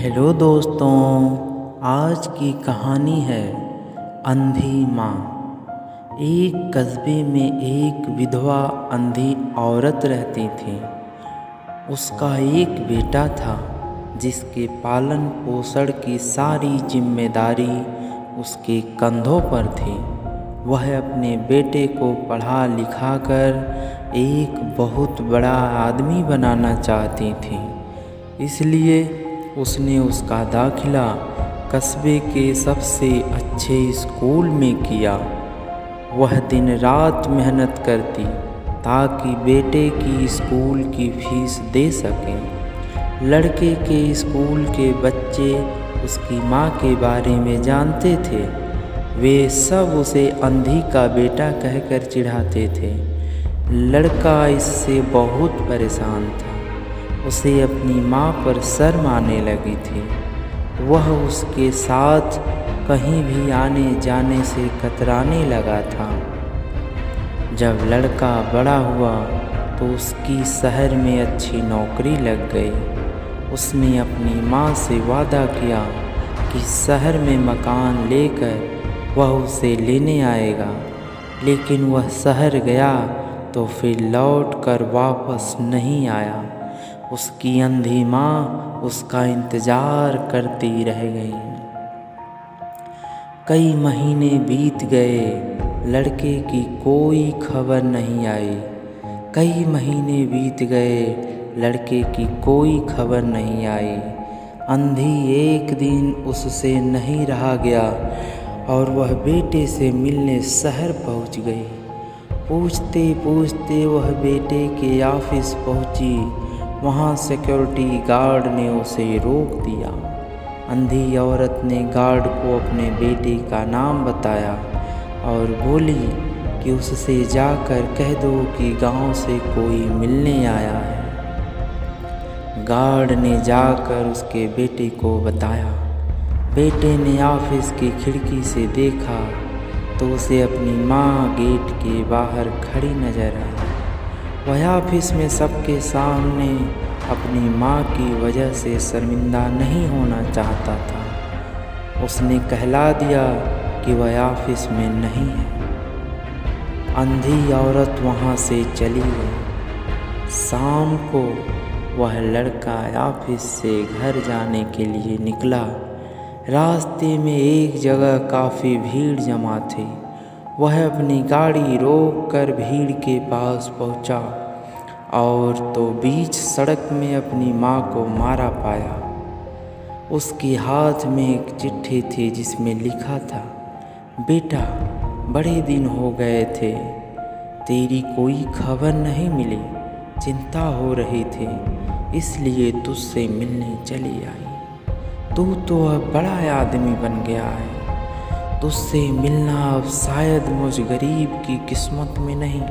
Hello दोस्तों, आज की कहानी है अंधी माँ। एक कस्बे में एक विधवा अंधी औरत रहती थी। उसका एक बेटा था जिसके पालन पोषण की सारी जिम्मेदारी उसके कंधों पर थी। वह अपने बेटे को पढ़ा लिखा कर एक बहुत बड़ा आदमी बनाना चाहती थी, इसलिए उसने उसका दाखिला कस्बे के सबसे अच्छे स्कूल में किया। वह दिन रात मेहनत करती ताकि बेटे की स्कूल की फीस दे सके। लड़के के स्कूल के बच्चे उसकी माँ के बारे में जानते थे। वे सब उसे अंधी का बेटा कहकर चिढ़ाते थे। लड़का इससे बहुत परेशान था। उसे अपनी माँ पर शर्म आने लगी थी। वह उसके साथ कहीं भी आने जाने से कतराने लगा था। जब लड़का बड़ा हुआ तो उसकी शहर में अच्छी नौकरी लग गई। उसने अपनी माँ से वादा किया कि शहर में मकान लेकर वह उसे लेने आएगा, लेकिन वह शहर गया तो फिर लौट कर वापस नहीं आया। उसकी अंधी माँ उसका इंतज़ार करती रह गई। कई महीने बीत गए, लड़के की कोई खबर नहीं आई। कई महीने बीत गए, लड़के की कोई खबर नहीं आई। अंधी एक दिन उससे नहीं रहा गया और वह बेटे से मिलने शहर पहुंच गई। पूछते पूछते वह बेटे के ऑफिस पहुंची। वहाँ सिक्योरिटी गार्ड ने उसे रोक दिया। अंधी औरत ने गार्ड को अपने बेटे का नाम बताया और बोली कि उससे जाकर कह दो कि गांव से कोई मिलने आया है। गार्ड ने जाकर उसके बेटे को बताया। बेटे ने ऑफिस की खिड़की से देखा तो उसे अपनी माँ गेट के बाहर खड़ी नजर आई। वह ऑफिस में सबके सामने अपनी माँ की वजह से शर्मिंदा नहीं होना चाहता था। उसने कहला दिया कि वह ऑफिस में नहीं है। अंधी औरत वहाँ से चली गई। शाम को वह लड़का ऑफिस से घर जाने के लिए निकला। रास्ते में एक जगह काफ़ी भीड़ जमा थी। वह अपनी गाड़ी रोक कर भीड़ के पास पहुंचा और तो बीच सड़क में अपनी माँ को मारा पाया। उसके हाथ में एक चिट्ठी थी जिसमें लिखा था, बेटा, बड़े दिन हो गए थे, तेरी कोई खबर नहीं मिली। चिंता हो रही थी, इसलिए तुझसे मिलने चली आई। तू तो अब बड़ा आदमी बन गया है। तुझसे मिलना अब शायद मुझ गरीब की किस्मत में नहीं,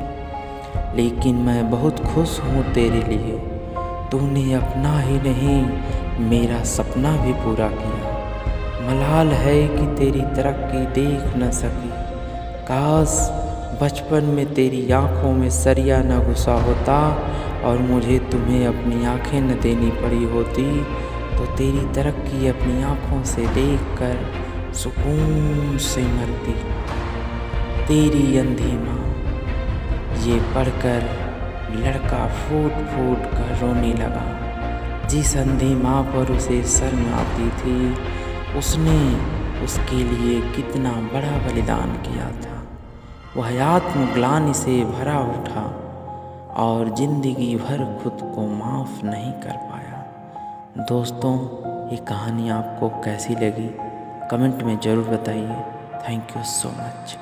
लेकिन मैं बहुत खुश हूँ तेरे लिए। तूने अपना ही नहीं मेरा सपना भी पूरा किया। मलाल है कि तेरी तरक्की देख न सकी। काश बचपन में तेरी आँखों में सरिया न घुसा होता और मुझे तुम्हें अपनी आँखें न देनी पड़ी होती, तो तेरी तरक्की अपनी आँखों से देखकर सुकून से मरती। तेरी अंधी माँ। ये पढ़कर लड़का फूट फूट कर रोने लगा। जिस अंधी माँ पर उसे शर्म आती थी, उसने उसके लिए कितना बड़ा बलिदान किया था। वह आत्मग्लानि से भरा उठा और ज़िंदगी भर खुद को माफ़ नहीं कर पाया। दोस्तों, ये कहानी आपको कैसी लगी कमेंट में ज़रूर बताइए। Thank you so much.